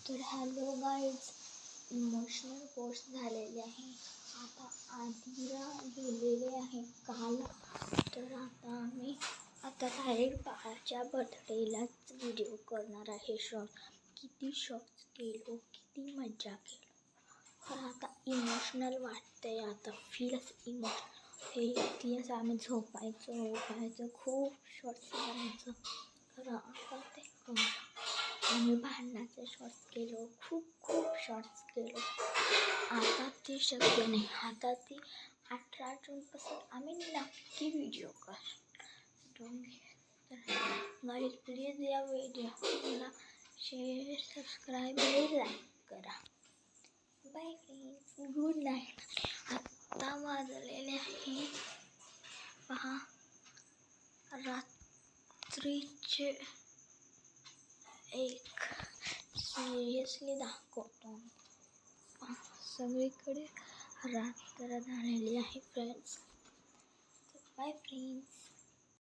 तर hello guys, emotional post झालेली आहे. आता आधीला गेलेले आहे काल. तर आता डायरेक्ट बाळाच्या बर्थडेलाच व्हिडिओ करणार आहे. किती शॉर्ट्स केलो, किती मजा केलो. तर आता इमोशनल वाटतंय, आता फीलच इमोशनल हे ती असं आम्ही झोपायचं खूप शॉर्ट्स करायचं. तर आता ते आम्ही भांडणाचे शॉर्ट्स केलो, खूप शॉर्ट्स केलो. आता ते शक्य नाही. आता ती 18 जूनपासून आम्ही नक्की व्हिडिओ करतो. तर गाईज प्लीज या व्हिडिओला शेअर, सबस्क्राईब आणि लाईक करा. Bye friends, good night. आत्ता वाजलेले आहे पहा रात्रीचे 1. सिरियसली दाखवतो. सगळीकडे रात्र झालेली आहे फ्रेंड्स. Bye friends.